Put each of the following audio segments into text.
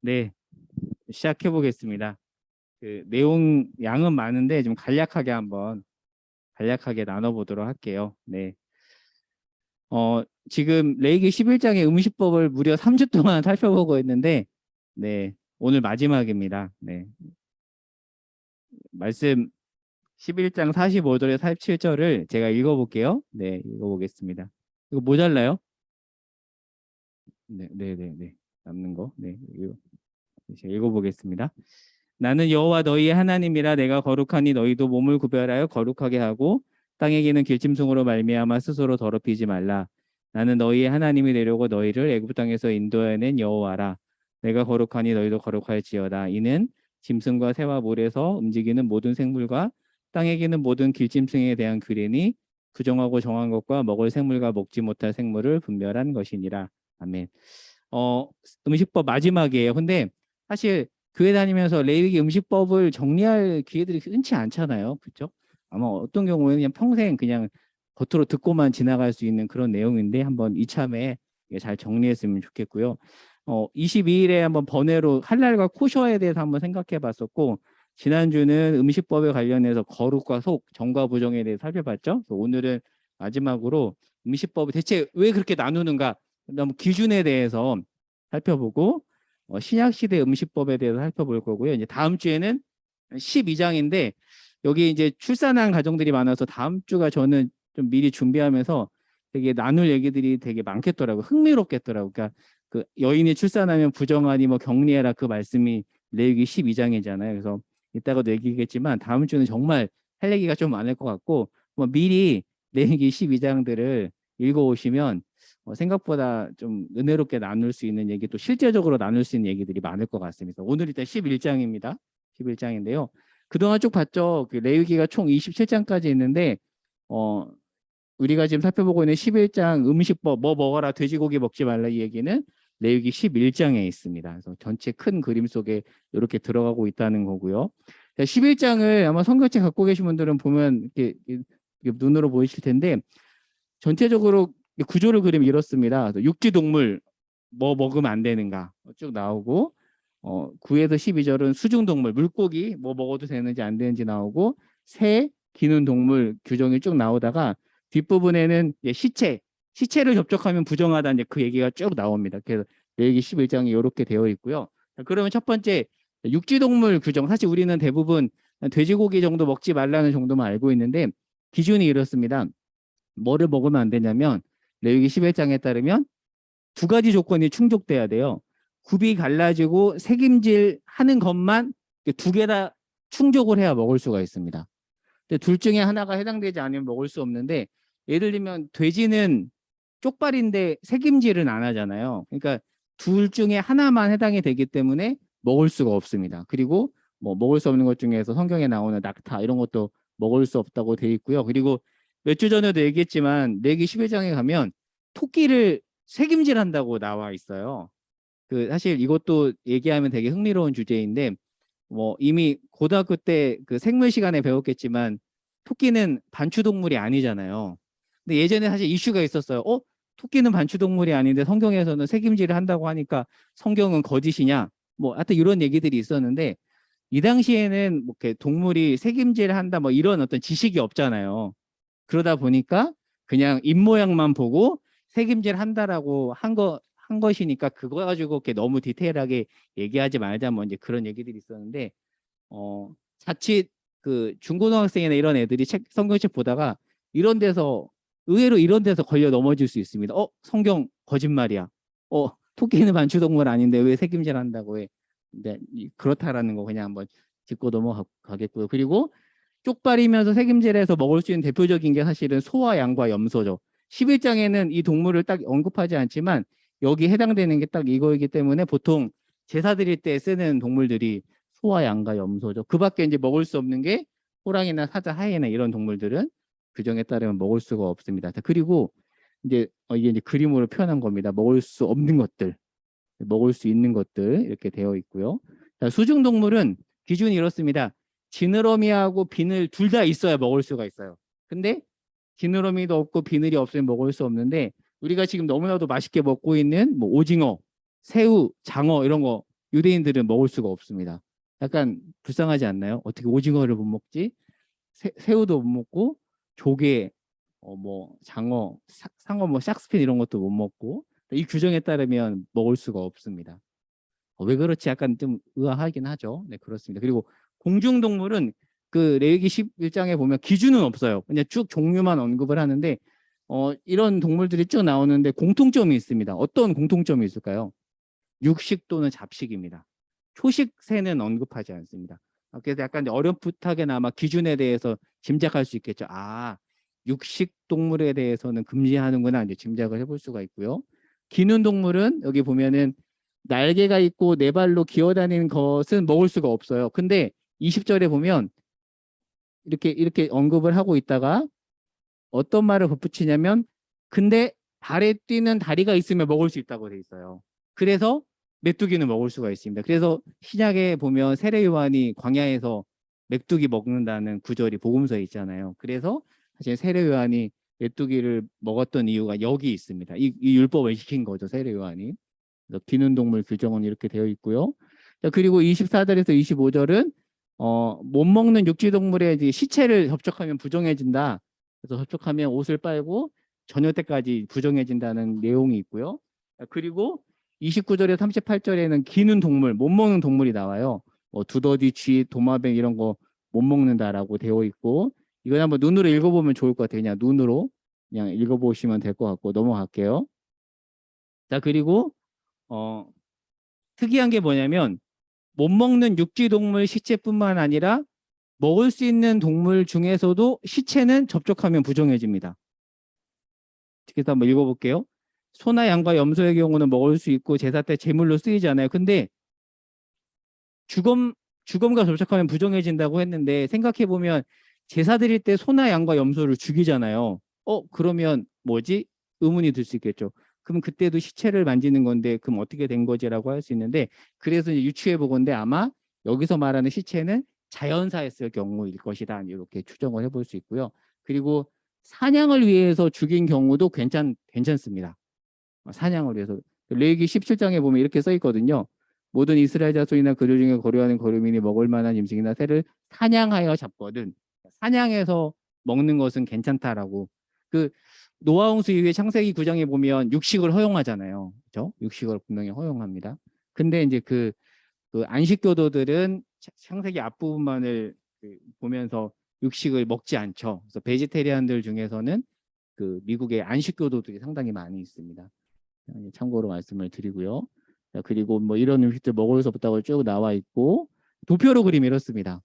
네, 시작해 보겠습니다. 그 내용 양은 많은데 좀 간략하게 나눠보도록 할게요. 네. 지금 레위기 11장의 음식법을 무려 3주 동안 살펴보고 있는데, 네, 오늘 마지막입니다. 네, 말씀 11장 45절에 47절을 제가 읽어볼게요. 네, 읽어보겠습니다. 이거 모자라요? 네, 네, 네, 네. 남는 거. 네, 제가 읽어보겠습니다. 나는 여호와 너희의 하나님이라. 내가 거룩하니 너희도 몸을 구별하여 거룩하게 하고 땅에 기는 길짐승으로 말미암아 스스로 더럽히지 말라. 나는 너희의 하나님이 되려고 너희를 애굽 땅에서 인도해낸 여호와라. 내가 거룩하니 너희도 거룩할지어다. 이는 짐승과 새와 물에서 움직이는 모든 생물과 땅에 기는 모든 길짐승에 대한 규례니 부정하고 정한 것과 먹을 생물과 먹지 못할 생물을 분별한 것이니라. 아멘. 음식법 마지막이에요. 근데 사실 교회 다니면서 레위기 음식법을 정리할 기회들이 흔치 않잖아요. 그렇죠? 아마 어떤 경우에는 그냥 평생 그냥 겉으로 듣고만 지나갈 수 있는 그런 내용인데 한번 이참에 잘 정리했으면 좋겠고요. 22일에 한번 번외로 할랄과 코셔에 대해서 한번 생각해 봤었고, 지난주는 음식법에 관련해서 거룩과 속, 정과 부정에 대해서 살펴봤죠. 그래서 오늘은 마지막으로 음식법을 대체 왜 그렇게 나누는가, 그다음 기준에 대해서 살펴보고, 신약 시대 음식법에 대해서 살펴볼 거고요. 이제 다음 주에는 12장인데 여기 이제 출산한 가정들이 많아서 다음 주가 저는 좀 미리 준비하면서 되게 나눌 얘기들이 되게 많겠더라고요. 흥미롭겠더라고요. 그러니까 그 여인이 출산하면 부정하니 뭐 격리해라, 그 말씀이 레위기 12장이잖아요. 그래서 이따가도 얘기겠지만 다음 주는 정말 할 얘기가 좀 많을 것 같고, 뭐 미리 레위기 12장들을 읽어오시면 생각보다 좀 은혜롭게 나눌 수 있는 얘기, 또 실제적으로 나눌 수 있는 얘기들이 많을 것 같습니다. 오늘 일단 11장입니다. 11장인데요. 그동안 쭉 봤죠. 그 레위기가 총 27장까지 있는데 우리가 지금 살펴보고 있는 11장 음식법, 뭐 먹어라, 돼지고기 먹지 말라, 이 얘기는 레위기 11장에 있습니다. 그래서 전체 큰 그림 속에 이렇게 들어가고 있다는 거고요. 11장을 아마 성경책 갖고 계신 분들은 보면 이렇게 눈으로 보이실 텐데, 전체적으로 구조를 그리면 이렇습니다. 육지동물 뭐 먹으면 안 되는가 쭉 나오고, 9에서 12절은 수중동물, 물고기 뭐 먹어도 되는지 안 되는지 나오고, 새, 기는 동물 규정이 쭉 나오다가 뒷부분에는 시체를 접촉하면 부정하다, 이제 그 얘기가 쭉 나옵니다. 그래서 레위기 11장이 이렇게 되어 있고요. 그러면 첫 번째, 육지동물 규정. 사실 우리는 대부분 돼지고기 정도 먹지 말라는 정도만 알고 있는데, 기준이 이렇습니다. 뭐를 먹으면 안 되냐면 레위기 11장에 따르면 두 가지 조건이 충족돼야 돼요. 굽이 갈라지고 새김질 하는 것만 두 개 다 충족을 해야 먹을 수가 있습니다. 근데 둘 중에 하나가 해당되지 않으면 먹을 수 없는데, 예를 들면 돼지는 쪽발인데 새김질은 안 하잖아요. 그러니까 둘 중에 하나만 해당이 되기 때문에 먹을 수가 없습니다. 그리고 뭐 먹을 수 없는 것 중에서 성경에 나오는 낙타 이런 것도 먹을 수 없다고 돼 있고요. 그리고 몇 주 전에도 얘기했지만 레위기 11장에 가면 토끼를 새김질한다고 나와 있어요. 그 사실 이것도 얘기하면 되게 흥미로운 주제인데, 뭐 이미 고등학교 때 그 생물 시간에 배웠겠지만 토끼는 반추동물이 아니잖아요. 근데 예전에 사실 이슈가 있었어요. 토끼는 반추동물이 아닌데 성경에서는 새김질을 한다고 하니까 성경은 거짓이냐? 뭐 하여튼 이런 얘기들이 있었는데, 이 당시에는 뭐 이렇게 동물이 새김질을 한다 뭐 이런 어떤 지식이 없잖아요. 그러다 보니까 그냥 입모양만 보고 새김질 한다라고 한 것이니까 그거 가지고 이렇게 너무 디테일하게 얘기하지 말자, 뭐 이제 그런 얘기들이 있었는데, 자칫 그 중고등학생이나 이런 애들이 성경책 보다가 이런 데서 의외로 이런 데서 걸려 넘어질 수 있습니다. 성경 거짓말이야. 토끼는 반추동물 아닌데 왜 새김질 한다고 해. 근데 그렇다라는 거 그냥 한번 짚고 넘어가겠고요. 그리고 쪽발이면서 새김질해서 먹을 수 있는 대표적인 게 사실은 소와 양과 염소죠. 11장에는 이 동물을 딱 언급하지 않지만 여기 해당되는 게 딱 이거이기 때문에 보통 제사 드릴 때 쓰는 동물들이 소와 양과 염소죠. 그 밖에 이제 먹을 수 없는 게 호랑이나 사자, 하이에나 이런 동물들은 규정에 따르면 먹을 수가 없습니다. 그리고 이제 이게 이제 그림으로 표현한 겁니다. 먹을 수 없는 것들, 먹을 수 있는 것들 이렇게 되어 있고요. 자, 수중 동물은 기준이 이렇습니다. 지느러미하고 비늘 둘 다 있어야 먹을 수가 있어요. 근데 지느러미도 없고 비늘이 없으면 먹을 수 없는데, 우리가 지금 너무나도 맛있게 먹고 있는 뭐 오징어, 새우, 장어 이런 거 유대인들은 먹을 수가 없습니다. 약간 불쌍하지 않나요? 어떻게 오징어를 못 먹지? 새우도 못 먹고 조개, 뭐 장어, 상어, 뭐 샥스핀 이런 것도 못 먹고 이 규정에 따르면 먹을 수가 없습니다. 왜 그렇지 약간 좀 의아하긴 하죠. 네, 그렇습니다. 그리고 공중동물은 그 레위기 11장에 보면 기준은 없어요. 그냥 쭉 종류만 언급을 하는데 이런 동물들이 쭉 나오는데 공통점이 있습니다. 어떤 공통점이 있을까요? 육식 또는 잡식입니다. 초식새는 언급하지 않습니다. 그래서 약간 어렴풋하게나마 기준에 대해서 짐작할 수 있겠죠. 아, 육식 동물에 대해서는 금지하는구나 이제 짐작을 해볼 수가 있고요. 기는 동물은 여기 보면은 날개가 있고 네 발로 기어다니는 것은 먹을 수가 없어요. 근데 20절에 보면 이렇게 언급을 하고 있다가 어떤 말을 덧붙이냐면 근데 발에 뛰는 다리가 있으면 먹을 수 있다고 돼 있어요. 그래서 메뚜기는 먹을 수가 있습니다. 그래서 신약에 보면 세례 요한이 광야에서 메뚜기 먹는다는 구절이 복음서에 있잖아요. 그래서 사실 세례 요한이 메뚜기를 먹었던 이유가 여기 있습니다. 이 율법을 시킨 거죠, 세례 요한이. 비는 동물 규정은 이렇게 되어 있고요. 자, 그리고 24절에서 25절은 못 먹는 육지 동물의 이제 시체를 접촉하면 부정해진다. 그래서 접촉하면 옷을 빨고 저녁 때까지 부정해진다는 내용이 있고요. 자, 그리고 29절에서 38절에는 기는 동물, 못 먹는 동물이 나와요. 두더지, 쥐, 도마뱀 이런 거 못 먹는다라고 되어 있고 이건 한번 눈으로 읽어보면 좋을 것 같아요. 그냥 눈으로 그냥 읽어보시면 될 것 같고 넘어갈게요. 자, 그리고 특이한 게 뭐냐면 못 먹는 육지 동물 시체뿐만 아니라 먹을 수 있는 동물 중에서도 시체는 접촉하면 부정해집니다. 그래서 한번 읽어볼게요. 소나 양과 염소의 경우는 먹을 수 있고 제사 때 제물로 쓰이지 않아요. 근데 주검과 접촉하면 부정해진다고 했는데 생각해보면 제사 드릴 때 소나 양과 염소를 죽이잖아요. 그러면 뭐지? 의문이 들 수 있겠죠. 그럼 그때도 시체를 만지는 건데 그럼 어떻게 된 거지라고 할 수 있는데 그래서 이제 유추해 보건데 아마 여기서 말하는 시체는 자연사했을 경우일 것이다. 이렇게 추정을 해볼 수 있고요. 그리고 사냥을 위해서 죽인 경우도 괜찮습니다. 사냥을 위해서. 레위기 17장에 보면 이렇게 써 있거든요. 모든 이스라엘 자손이나 그들 중에 거류하는 거류민이 먹을 만한 음식이나 새를 사냥하여 잡거든. 사냥해서 먹는 것은 괜찮다라고. 그 노아홍수 이후에 창세기 9장에 보면 육식을 허용하잖아요. 그렇죠? 육식을 분명히 허용합니다. 근데 이제 그 안식교도들은 창세기 앞부분만을 보면서 육식을 먹지 않죠. 그래서 베지테리안들 중에서는 그 미국의 안식교도들이 상당히 많이 있습니다. 참고로 말씀을 드리고요. 자, 그리고 뭐 이런 음식들 먹을 수 없다고 쭉 나와 있고 도표로 그림 이렇습니다.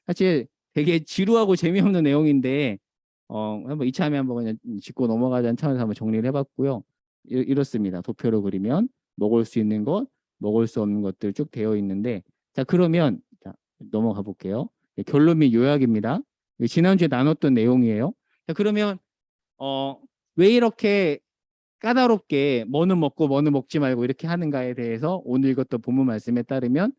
사실 되게 지루하고 재미없는 내용인데 한번 이참에 한번 그냥 짚고 넘어가자는 차원에서 한번 정리를 해봤고요. 이렇습니다. 도표로 그리면 먹을 수 있는 것, 먹을 수 없는 것들 쭉 되어 있는데 자 그러면 자, 넘어가 볼게요. 결론 및 요약입니다. 지난주에 나눴던 내용이에요. 자 그러면 왜 이렇게 까다롭게 뭐는 먹고 뭐는 먹지 말고 이렇게 하는가에 대해서 오늘 읽었던 본문 말씀에 따르면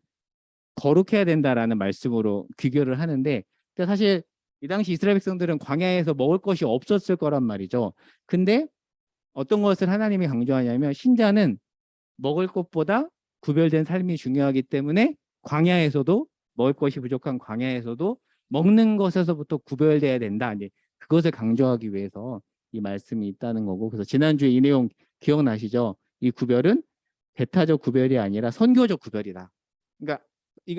거룩해야 된다라는 말씀으로 귀결을 하는데 사실 이 당시 이스라엘 백성들은 광야에서 먹을 것이 없었을 거란 말이죠. 근데 어떤 것을 하나님이 강조하냐면 신자는 먹을 것보다 구별된 삶이 중요하기 때문에 광야에서도 먹을 것이 부족한 광야에서도 먹는 것에서부터 구별돼야 된다. 이제 그것을 강조하기 위해서 이 말씀이 있다는 거고 그래서 지난주에 이 내용 기억나시죠? 이 구별은 배타적 구별이 아니라 선교적 구별이다. 그러니까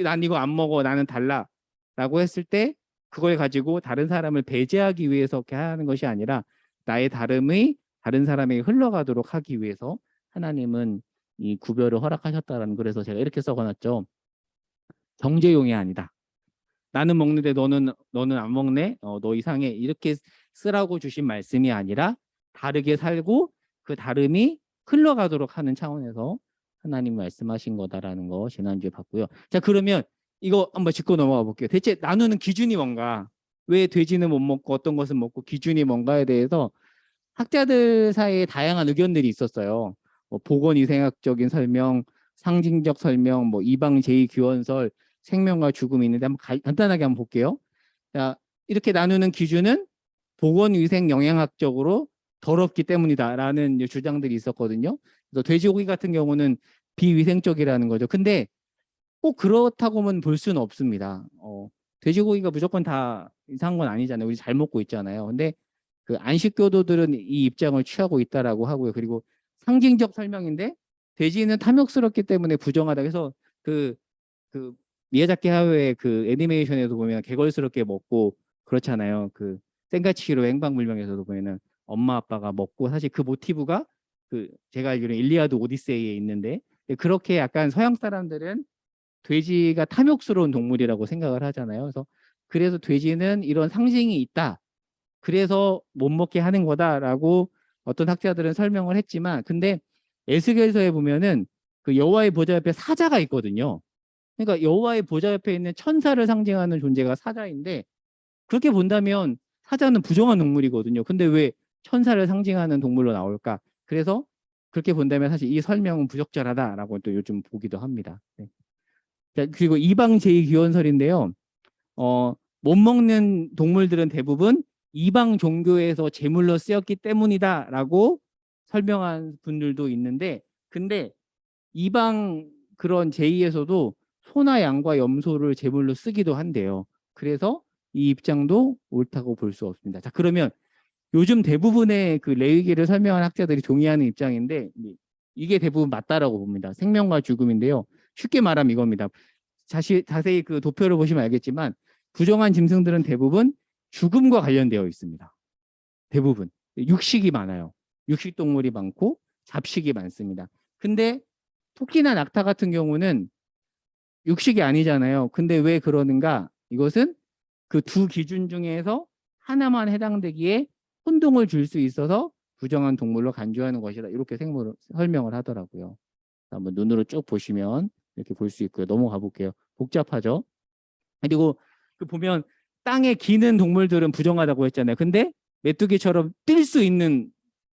난 이거 안 먹어 나는 달라라고 했을 때 그걸 가지고 다른 사람을 배제하기 위해서 이렇게 하는 것이 아니라 나의 다름이 다른 사람에게 흘러가도록 하기 위해서 하나님은 이 구별을 허락하셨다라는 그래서 제가 이렇게 써놔놨죠. 경제용이 아니다. 나는 먹는데 너는 안 먹네. 너 이상해. 이렇게 쓰라고 주신 말씀이 아니라 다르게 살고 그 다름이 흘러가도록 하는 차원에서 하나님 말씀하신 거다라는 거 지난주에 봤고요. 자 그러면 이거 한번 짚고 넘어가 볼게요. 대체 나누는 기준이 뭔가? 왜 돼지는 못 먹고 어떤 것은 먹고 기준이 뭔가에 대해서 학자들 사이에 다양한 의견들이 있었어요. 보건위생학적인 설명, 상징적 설명, 이방 제2규원설, 생명과 죽음이 있는데 한번 간단하게 한번 볼게요. 자, 이렇게 나누는 기준은 보건위생 영양학적으로 더럽기 때문이다라는 주장들이 있었거든요. 그래서 돼지고기 같은 경우는 비위생적이라는 거죠. 근데 꼭 그렇다고만 볼 수는 없습니다. 돼지고기가 무조건 다 이상한 건 아니잖아요. 우리 잘 먹고 있잖아요. 근데 그 안식교도들은 이 입장을 취하고 있다라고 하고요. 그리고 상징적 설명인데 돼지는 탐욕스럽기 때문에 부정하다. 그래서 그 미야자키 하우의 그 애니메이션에도 보면 개걸스럽게 먹고 그렇잖아요. 그 센가치히로 행방불명에서도 보면은 엄마 아빠가 먹고 사실 그 모티브가 그 제가 알기로는 일리아드 오디세이에 있는데 그렇게 약간 서양 사람들은 돼지가 탐욕스러운 동물이라고 생각을 하잖아요. 그래서 돼지는 이런 상징이 있다. 그래서 못 먹게 하는 거다라고 어떤 학자들은 설명을 했지만 근데 에스겔서에 보면은 그 여호와의 보좌 옆에 사자가 있거든요. 그러니까 여호와의 보좌 옆에 있는 천사를 상징하는 존재가 사자인데 그렇게 본다면 사자는 부정한 동물이거든요. 근데 왜 천사를 상징하는 동물로 나올까? 그래서 그렇게 본다면 사실 이 설명은 부적절하다라고 또 요즘 보기도 합니다. 네. 자, 그리고 이방 제2기원설인데요. 못 먹는 동물들은 대부분 이방 종교에서 제물로 쓰였기 때문이다라고 설명한 분들도 있는데 근데 이방 그런 제의에서도 소나 양과 염소를 제물로 쓰기도 한대요. 그래서 이 입장도 옳다고 볼 수 없습니다. 자, 그러면 요즘 대부분의 그 레위기를 설명한 학자들이 동의하는 입장인데 이게 대부분 맞다라고 봅니다. 생명과 죽음인데요. 쉽게 말하면 이겁니다. 자세히 그 도표를 보시면 알겠지만 부정한 짐승들은 대부분 죽음과 관련되어 있습니다. 대부분 육식이 많아요. 육식 동물이 많고 잡식이 많습니다. 근데 토끼나 낙타 같은 경우는 육식이 아니잖아요. 근데 왜 그러는가? 이것은 그 두 기준 중에서 하나만 해당되기에 혼동을 줄 수 있어서 부정한 동물로 간주하는 것이다. 이렇게 설명을 하더라고요. 한번 눈으로 쭉 보시면 이렇게 볼 수 있고요. 넘어가 볼게요. 복잡하죠? 그리고 그 보면 땅에 기는 동물들은 부정하다고 했잖아요. 근데 메뚜기처럼 뛸 수 있는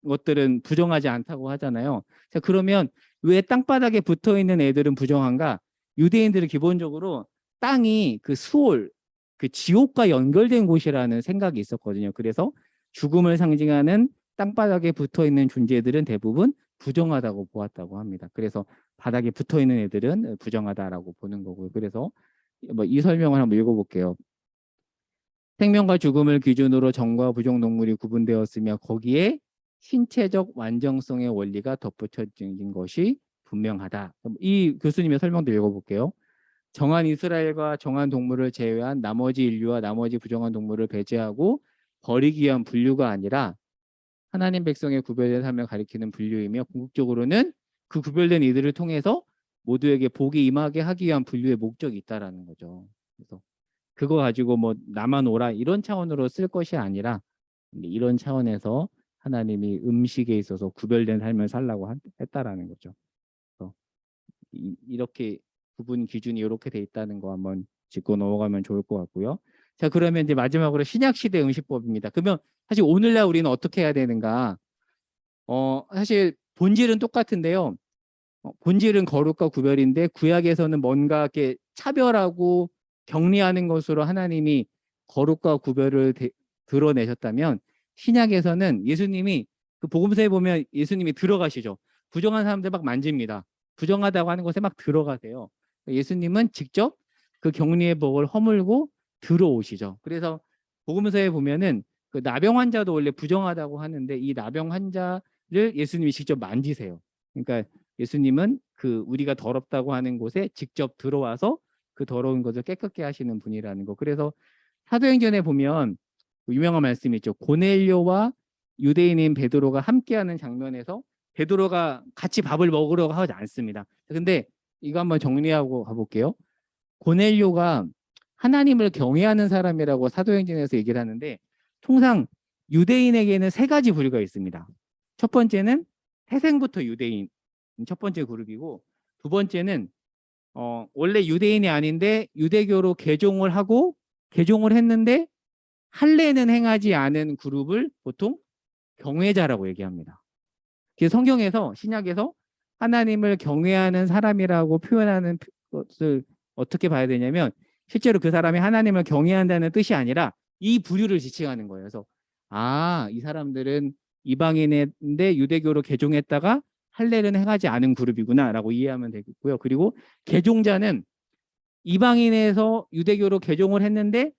것들은 부정하지 않다고 하잖아요. 자, 그러면 왜 땅바닥에 붙어 있는 애들은 부정한가? 유대인들은 기본적으로 땅이 그 수올, 그 지옥과 연결된 곳이라는 생각이 있었거든요. 그래서 죽음을 상징하는 땅바닥에 붙어 있는 존재들은 대부분 부정하다고 보았다고 합니다. 그래서 바닥에 붙어 있는 애들은 부정하다라고 보는 거고요. 그래서 뭐 이 설명을 한번 읽어볼게요. 생명과 죽음을 기준으로 정과 부정 동물이 구분되었으며 거기에 신체적 완전성의 원리가 덧붙여진 것이 분명하다. 이 교수님의 설명도 읽어볼게요. 정한 이스라엘과 정한 동물을 제외한 나머지 인류와 나머지 부정한 동물을 배제하고 버리기 위한 분류가 아니라 하나님 백성의 구별된 삶을 가리키는 분류이며 궁극적으로는 그 구별된 이들을 통해서 모두에게 복이 임하게 하기 위한 분류의 목적이 있다라는 거죠. 그래서 그거 가지고 뭐 나만 오라 이런 차원으로 쓸 것이 아니라 이런 차원에서 하나님이 음식에 있어서 구별된 삶을 살라고 했다라는 거죠. 그래서 이렇게 구분 기준이 이렇게 돼 있다는 거 한번 짚고 넘어가면 좋을 것 같고요. 자, 그러면 이제 마지막으로 신약 시대 음식법입니다. 그러면 사실 오늘날 우리는 어떻게 해야 되는가? 사실 본질은 똑같은데요. 본질은 거룩과 구별인데 구약에서는 뭔가 이렇게 차별하고 격리하는 것으로 하나님이 거룩과 구별을 드러내셨다면 신약에서는 예수님이 그 복음서에 보면 예수님이 들어가시죠. 부정한 사람들 막 만집니다. 부정하다고 하는 곳에 막 들어가세요. 예수님은 직접 그 격리의 복을 허물고 들어오시죠. 그래서 복음서에 보면은 그 나병 환자도 원래 부정하다고 하는데 이 나병 환자를 예수님이 직접 만지세요. 그러니까 예수님은 그 우리가 더럽다고 하는 곳에 직접 들어와서 그 더러운 것을 깨끗게 하시는 분이라는 거. 그래서 사도행전에 보면 유명한 말씀이 있죠. 고넬료와 유대인인 베드로가 함께하는 장면에서 베드로가 같이 밥을 먹으려고 하지 않습니다. 근데 이거 한번 정리하고 가볼게요. 고넬료가 하나님을 경외하는 사람이라고 사도행전에서 얘기를 하는데 통상 유대인에게는 세 가지 부류가 있습니다. 첫 번째는 태생부터 유대인 첫 번째 그룹이고 두 번째는 원래 유대인이 아닌데 유대교로 개종을 했는데 할례는 행하지 않은 그룹을 보통 경외자라고 얘기합니다. 그래서 성경에서 신약에서 하나님을 경외하는 사람이라고 표현하는 것을 어떻게 봐야 되냐면 실제로 그 사람이 하나님을 경외한다는 뜻이 아니라 이 부류를 지칭하는 거예요. 그래서 이 사람들은 이방인인데 유대교로 개종했다가 할례는 행하지 않은 그룹이구나라고 이해하면 되겠고요. 그리고 개종자는 이방인에서 유대교로 개종을 했는데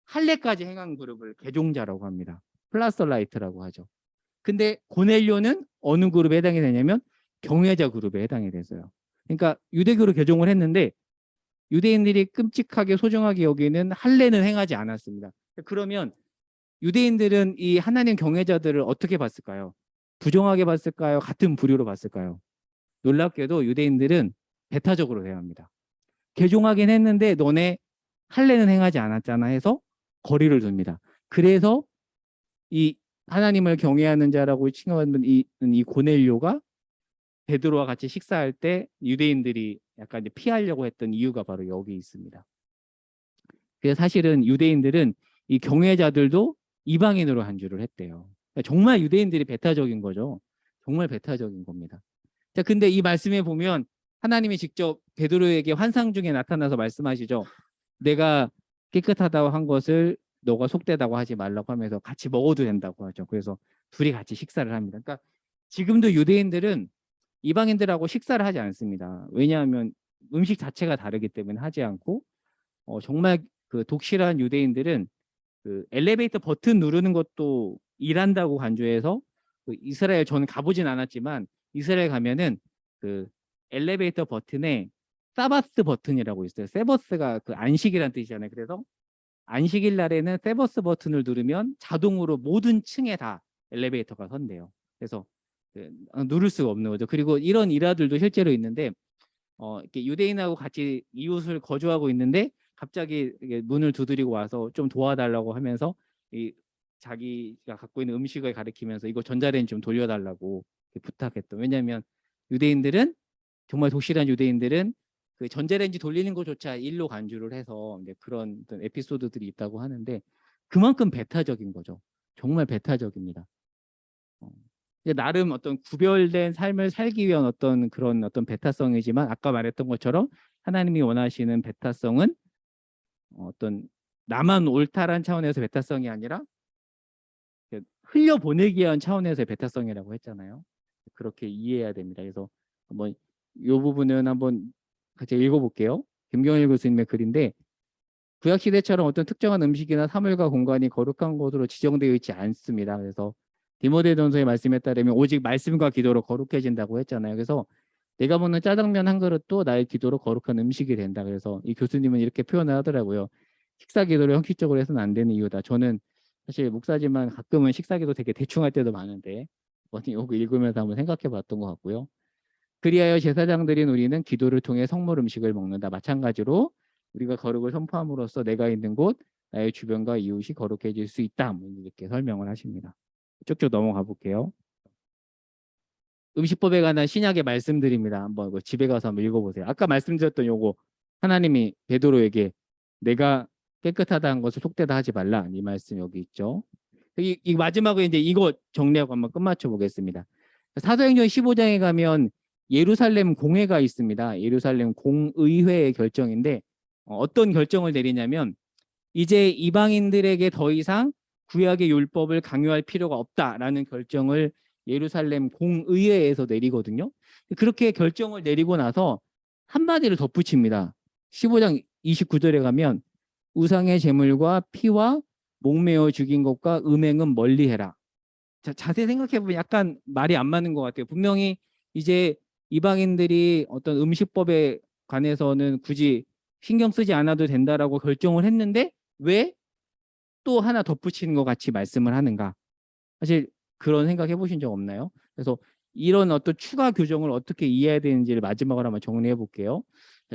할례까지 행한 그룹을 개종자라고 합니다. 플라스라이트라고 하죠. 근데 고넬료는 어느 그룹에 해당이 되냐면 경외자 그룹에 해당이 됐어요. 그러니까 유대교로 개종을 했는데 유대인들이 끔찍하게 소중하게 여기는 할례는 행하지 않았습니다. 그러면 유대인들은 이 하나님 경외자들을 어떻게 봤을까요? 부정하게 봤을까요? 같은 부류로 봤을까요? 놀랍게도 유대인들은 배타적으로 대합니다. 개종하긴 했는데 너네 할례는 행하지 않았잖아 해서 거리를 둡니다. 그래서 이 하나님을 경외하는 자라고 칭하는 이 고넬료가 베드로와 같이 식사할 때 유대인들이 약간 이제 피하려고 했던 이유가 바로 여기 있습니다. 그래서 사실은 유대인들은 이 경외자들도 이방인으로 한주를 했대요. 그러니까 정말 유대인들이 배타적인 거죠. 정말 배타적인 겁니다. 자, 근데 이 말씀에 보면 하나님이 직접 베드로에게 환상 중에 나타나서 말씀하시죠. 내가 깨끗하다고 한 것을 너가 속되다고 하지 말라고 하면서 같이 먹어도 된다고 하죠. 그래서 둘이 같이 식사를 합니다. 그러니까 지금도 유대인들은 이방인들하고 식사를 하지 않습니다. 왜냐하면 음식 자체가 다르기 때문에 하지 않고 정말 그 독실한 유대인들은 그 엘리베이터 버튼 누르는 것도 일한다고 간주해서 그 이스라엘 저는 가보진 않았지만 이스라엘 가면은 그 엘리베이터 버튼에 사바스 버튼이라고 있어요. 세버스가 그 안식이란 뜻이잖아요. 그래서 안식일 날에는 세버스 버튼을 누르면 자동으로 모든 층에 다 엘리베이터가 선대요. 그래서 누를 수가 없는 거죠. 그리고 이런 일화들도 실제로 있는데 이렇게 유대인하고 같이 이웃을 거주하고 있는데 갑자기 문을 두드리고 와서 좀 도와달라고 하면서 이 자기가 갖고 있는 음식을 가리키면서 이거 전자레인지 좀 돌려달라고 부탁했던. 왜냐하면 유대인들은 정말 독실한 유대인들은 그 전자레인지 돌리는 것조차 일로 간주를 해서 그런 어떤 에피소드들이 있다고 하는데 그만큼 배타적인 거죠. 정말 배타적입니다. 나름 어떤 구별된 삶을 살기 위한 어떤 그런 어떤 배타성이지만 아까 말했던 것처럼 하나님이 원하시는 배타성은 어떤 나만 옳다란 차원에서 배타성이 아니라 흘려보내기 위한 차원에서의 배타성이라고 했잖아요. 그렇게 이해해야 됩니다. 그래서 한번 이 부분은 한번 같이 읽어볼게요. 김경일 교수님의 글인데 구약시대처럼 어떤 특정한 음식이나 사물과 공간이 거룩한 곳으로 지정되어 있지 않습니다. 그래서 디모데전서의 말씀에 따르면 오직 말씀과 기도로 거룩해진다고 했잖아요. 그래서 내가 먹는 짜장면 한 그릇도 나의 기도로 거룩한 음식이 된다. 그래서 이 교수님은 이렇게 표현을 하더라고요. 식사 기도를 형식적으로 해서는 안 되는 이유다. 저는 사실 목사지만 가끔은 식사 기도 되게 대충 할 때도 많은데 이거 읽으면서 한번 생각해 봤던 것 같고요. 그리하여 제사장들인 우리는 기도를 통해 성물 음식을 먹는다. 마찬가지로 우리가 거룩을 선포함으로써 내가 있는 곳, 나의 주변과 이웃이 거룩해질 수 있다. 이렇게 설명을 하십니다. 쭉쭉 넘어가 볼게요. 음식법에 관한 신약의 말씀드립니다. 한번 집에 가서 한번 읽어보세요. 아까 말씀드렸던 요거 하나님이 베드로에게 내가 깨끗하다는 것을 속되다 하지 말라. 이 말씀 여기 있죠. 이 마지막에 이제 이거 정리하고 한번 끝마쳐 보겠습니다. 사도행전 15장에 가면 예루살렘 공회가 있습니다. 예루살렘 공의회의 결정인데 어떤 결정을 내리냐면 이제 이방인들에게 더 이상 구약의 율법을 강요할 필요가 없다라는 결정을 예루살렘 공의회에서 내리거든요. 그렇게 결정을 내리고 나서 한마디를 덧붙입니다. 15장 29절에 가면 우상의 제물과 피와 목매어 죽인 것과 음행은 멀리해라. 자세히 생각해보면 약간 말이 안 맞는 것 같아요. 분명히 이제 이방인들이 어떤 음식법에 관해서는 굳이 신경 쓰지 않아도 된다라고 결정을 했는데 왜 또 하나 덧붙이는 것 같이 말씀을 하는가? 사실 그런 생각 해보신 적 없나요? 그래서 이런 어떤 추가 규정을 어떻게 이해해야 되는지를 마지막으로 한번 정리해 볼게요.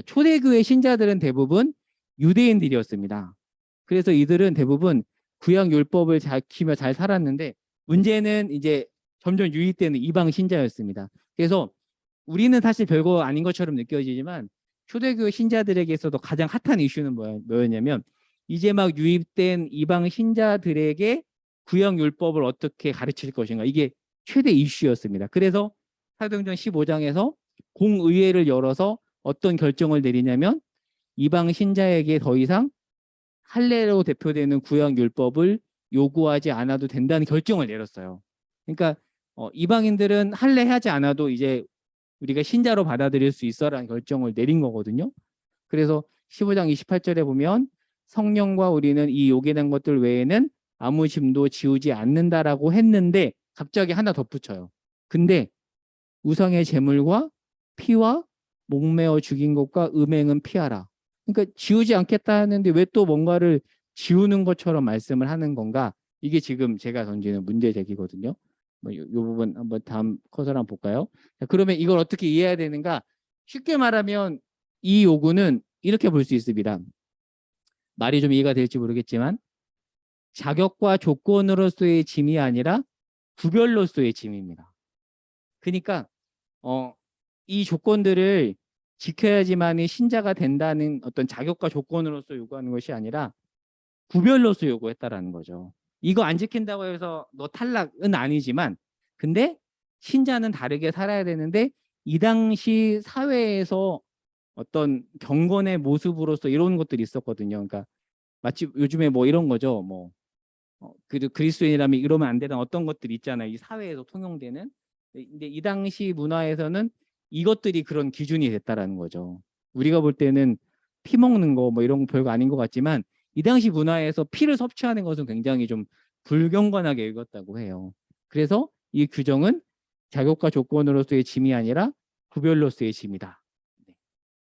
초대교회 신자들은 대부분 유대인들이었습니다. 그래서 이들은 대부분 구약 율법을 잘 지키며 잘 살았는데 문제는 이제 점점 유입되는 이방 신자였습니다. 그래서 우리는 사실 별거 아닌 것처럼 느껴지지만 초대교회 신자들에게서도 가장 핫한 이슈는 뭐였냐면 이제 막 유입된 이방 신자들에게 구약 율법을 어떻게 가르칠 것인가 이게 최대 이슈였습니다. 그래서 사도행전 15장에서 공의회를 열어서 어떤 결정을 내리냐면 이방 신자에게 더 이상 할례로 대표되는 구약 율법을 요구하지 않아도 된다는 결정을 내렸어요. 그러니까 이방인들은 할례하지 않아도 이제 우리가 신자로 받아들일 수 있어라는 결정을 내린 거거든요. 그래서 15장 28절에 보면 성령과 우리는 이 요긴한 것들 외에는 아무 짐도 지우지 않는다라고 했는데 갑자기 하나 덧붙여요. 근데 우상의 제물과 피와 목매어 죽인 것과 음행은 피하라. 그러니까 지우지 않겠다 하는데 왜 또 뭔가를 지우는 것처럼 말씀을 하는 건가? 이게 지금 제가 던지는 문제 제기거든요. 요 부분 한번 다음 커서를 한번 볼까요? 자, 그러면 이걸 어떻게 이해해야 되는가? 쉽게 말하면 이 요구는 이렇게 볼 수 있습니다. 말이 좀 이해가 될지 모르겠지만 자격과 조건으로서의 짐이 아니라 구별로서의 짐입니다. 그러니까 이 조건들을 지켜야지만이 신자가 된다는 어떤 자격과 조건으로서 요구하는 것이 아니라 구별로서 요구했다라는 거죠. 이거 안 지킨다고 해서 너 탈락은 아니지만 근데 신자는 다르게 살아야 되는데 이 당시 사회에서 어떤 경건의 모습으로서 이런 것들이 있었거든요. 그러니까 마치 요즘에 뭐 이런 거죠. 뭐 그리스도인이라면 이러면 안 되는 어떤 것들이 있잖아요. 이 사회에서 통용되는. 근데 이 당시 문화에서는 이것들이 그런 기준이 됐다라는 거죠. 우리가 볼 때는 피 먹는 거 뭐 이런 거 별거 아닌 것 같지만 이 당시 문화에서 피를 섭취하는 것은 굉장히 좀 불경건하게 여겼다고 해요. 그래서 이 규정은 자격과 조건으로서의 짐이 아니라 구별로서의 짐이다. 네.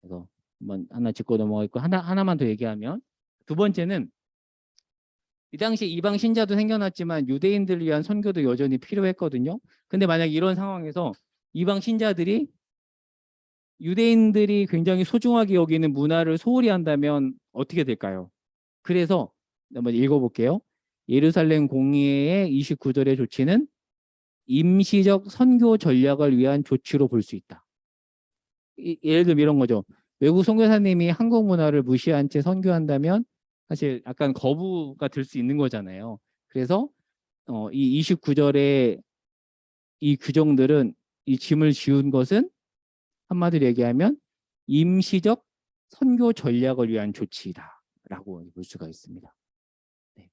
그래서 한번 하나 짚고 넘어가고 하나만 더 얘기하면 두 번째는 이 당시 이방 신자도 생겨났지만 유대인들을 위한 선교도 여전히 필요했거든요. 근데 만약 이런 상황에서 이방 신자들이 유대인들이 굉장히 소중하게 여기는 문화를 소홀히 한다면 어떻게 될까요? 그래서 한번 읽어볼게요. 예루살렘 공의회의 29절의 조치는 임시적 선교 전략을 위한 조치로 볼 수 있다. 예를 들면 이런 거죠. 외국 선교사님이 한국 문화를 무시한 채 선교한다면 사실 약간 거부가 들 수 있는 거잖아요. 그래서 이 29절의 이 규정들은 이 짐을 지운 것은 한마디로 얘기하면 임시적 선교 전략을 위한 조치다라고 볼 수가 있습니다. 네.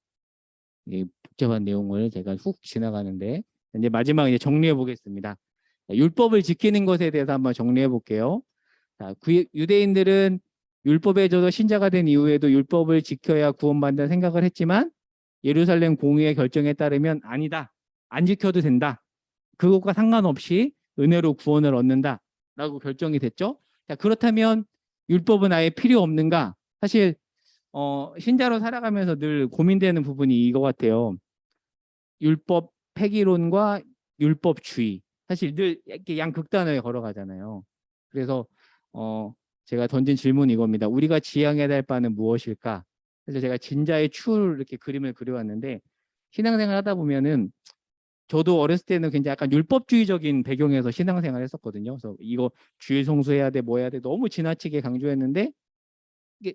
이 복잡한 내용을 제가 훅 지나가는데 이제 마지막 이제 정리해 보겠습니다. 율법을 지키는 것에 대해서 한번 정리해 볼게요. 자, 유대인들은 율법에 져서 신자가 된 이후에도 율법을 지켜야 구원받는다 생각을 했지만 예루살렘 공의회 결정에 따르면 아니다. 안 지켜도 된다. 그것과 상관없이 은혜로 구원을 얻는다라고 결정이 됐죠. 자, 그렇다면 율법은 아예 필요 없는가? 사실 신자로 살아가면서 늘 고민되는 부분이 이거 같아요. 율법 폐기론과 율법주의. 사실 늘 이렇게 양극단을 걸어가잖아요. 그래서 제가 던진 질문이 이겁니다. 우리가 지향해야 될 바는 무엇일까? 그래서 제가 진자의 추를 이렇게 그림을 그려왔는데 신앙생활 하다 보면은 저도 어렸을 때는 굉장히 약간 율법주의적인 배경에서 신앙생활 했었거든요. 그래서 이거 주일 성수해야 돼, 뭐 해야 돼 너무 지나치게 강조했는데 이게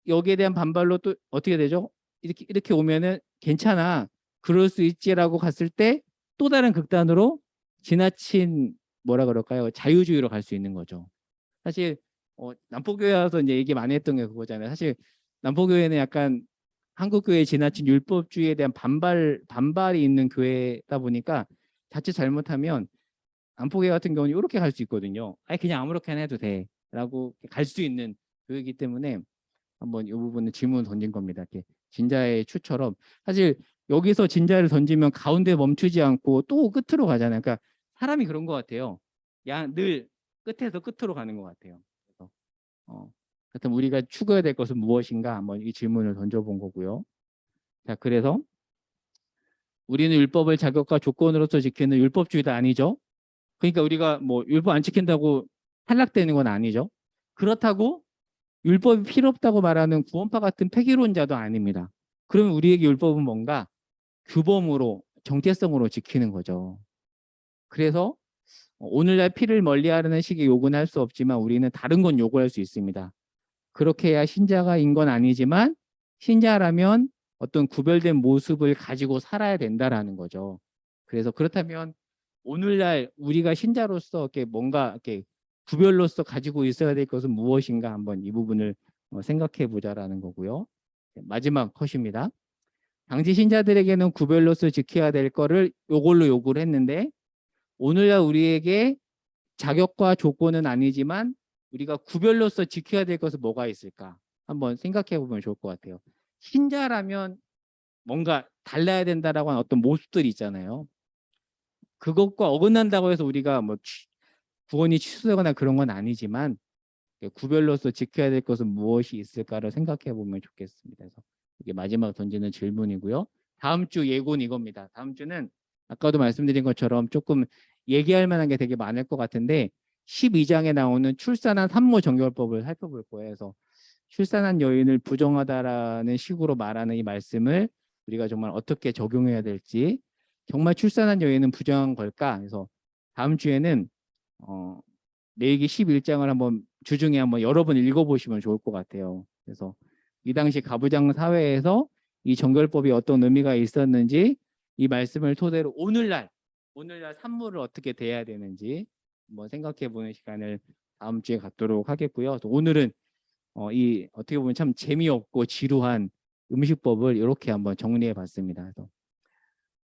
여기에 대한 반발로 또 어떻게 되죠? 이렇게 오면은 괜찮아. 그럴 수 있지라고 갔을 때 또 다른 극단으로 지나친 뭐라 그럴까요? 자유주의로 갈 수 있는 거죠. 사실 남포교회 와서 이제 얘기 많이 했던 게 그거잖아요. 사실 남포교회는 약간 한국교회의 지나친 율법주의에 대한 반발이 있는 교회다 보니까 자칫 잘못하면 남포교회 같은 경우는 이렇게 갈 수 있거든요. 아니 그냥 아무렇게나 해도 돼라고 갈 수 있는 교회이기 때문에 한번 이 부분은 질문을 던진 겁니다. 이렇게 진자의 추처럼 사실 여기서 진자를 던지면 가운데 멈추지 않고 또 끝으로 가잖아요. 그러니까 사람이 그런 것 같아요. 늘 끝에서 끝으로 가는 것 같아요. 그래서 하여튼 우리가 추구해야 될 것은 무엇인가 한번 이 질문을 던져본 거고요. 자, 그래서 우리는 율법을 자격과 조건으로서 지키는 율법주의도 아니죠. 그러니까 우리가 뭐 율법 안 지킨다고 탈락되는 건 아니죠. 그렇다고 율법이 필요 없다고 말하는 구원파 같은 폐기론자도 아닙니다. 그러면 우리에게 율법은 뭔가 규범으로 정체성으로 지키는 거죠. 그래서 오늘날 피를 멀리하려는 식의 요구는 할 수 없지만 우리는 다른 건 요구할 수 있습니다. 그렇게 해야 신자가인 건 아니지만 신자라면 어떤 구별된 모습을 가지고 살아야 된다라는 거죠. 그래서 그렇다면 오늘날 우리가 신자로서 이렇게 뭔가 이렇게 구별로서 가지고 있어야 될 것은 무엇인가 한번 이 부분을 생각해 보자라는 거고요. 마지막 컷입니다. 당시 신자들에게는 구별로서 지켜야 될 거를 요걸로 요구를 했는데 오늘날 우리에게 자격과 조건은 아니지만 우리가 구별로서 지켜야 될 것은 뭐가 있을까? 한번 생각해 보면 좋을 것 같아요. 신자라면 뭔가 달라야 된다라고 하는 어떤 모습들이 있잖아요. 그것과 어긋난다고 해서 우리가 뭐 구원이 취소되거나 그런 건 아니지만 구별로서 지켜야 될 것은 무엇이 있을까를 생각해 보면 좋겠습니다. 그래서 이게 마지막 던지는 질문이고요. 다음 주 예고는 이겁니다. 다음 주는 아까도 말씀드린 것처럼 조금 얘기할 만한 게 되게 많을 것 같은데 12장에 나오는 출산한 산모 정결법을 살펴볼 거예요. 그래서 출산한 여인을 부정하다라는 식으로 말하는 이 말씀을 우리가 정말 어떻게 적용해야 될지, 정말 출산한 여인은 부정한 걸까? 그래서 다음 주에는 레위기 11장을 한번 주중에 한번 여러 번 읽어보시면 좋을 것 같아요. 그래서 이 당시 가부장 사회에서 이 정결법이 어떤 의미가 있었는지, 이 말씀을 토대로 오늘날 산물을 어떻게 대해야 되는지 한번 생각해 보는 시간을 다음 주에 갖도록 하겠고요. 또 오늘은 이 어떻게 보면 참 재미없고 지루한 음식법을 이렇게 한번 정리해 봤습니다. 그래서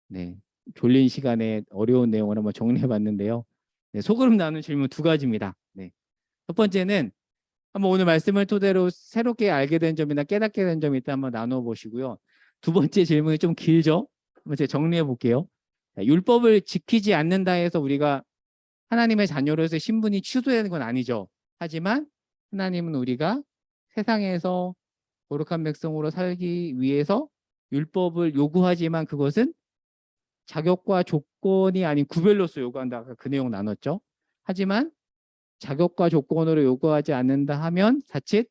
네, 졸린 시간에 어려운 내용을 한번 정리해 봤는데요. 네, 소그룹 나눈 질문 두 가지입니다. 네. 첫 번째는 한번 오늘 말씀을 토대로 새롭게 알게 된 점이나 깨닫게 된 점이 있다 한번 나눠 보시고요. 두 번째 질문이 좀 길죠? 한번 제가 정리해 볼게요. 율법을 지키지 않는다 해서 우리가 하나님의 자녀로서 신분이 취소되는 건 아니죠. 하지만 하나님은 우리가 세상에서 거룩한 백성으로 살기 위해서 율법을 요구하지만 그것은 자격과 조건이 아닌 구별로서 요구한다. 아까 그 내용 나눴죠. 하지만 자격과 조건으로 요구하지 않는다 하면 자칫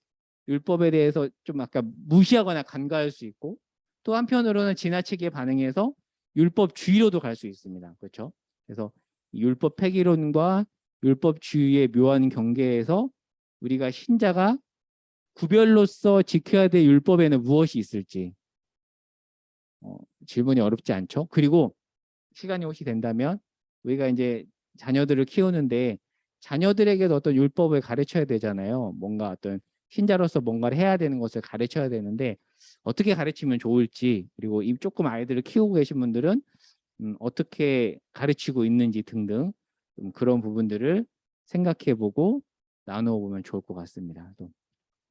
율법에 대해서 좀 아까 무시하거나 간과할 수 있고, 또 한편으로는 지나치게 반응해서 율법주의로도 갈 수 있습니다. 그렇죠? 그래서 율법 폐기론과 율법주의의 묘한 경계에서 우리가 신자가 구별로서 지켜야 될 율법에는 무엇이 있을지 질문이 어렵지 않죠? 그리고 시간이 혹시 된다면 우리가 이제 자녀들을 키우는데 자녀들에게도 어떤 율법을 가르쳐야 되잖아요. 뭔가 어떤 신자로서 뭔가를 해야 되는 것을 가르쳐야 되는데 어떻게 가르치면 좋을지, 그리고 이 조금 아이들을 키우고 계신 분들은 어떻게 가르치고 있는지 등등 그런 부분들을 생각해보고 나누어 보면 좋을 것 같습니다. 또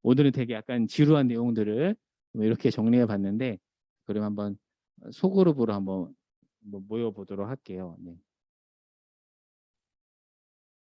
오늘은 되게 약간 지루한 내용들을 이렇게 정리해 봤는데, 그럼 한번 소그룹으로 한번 모여보도록 할게요. 네.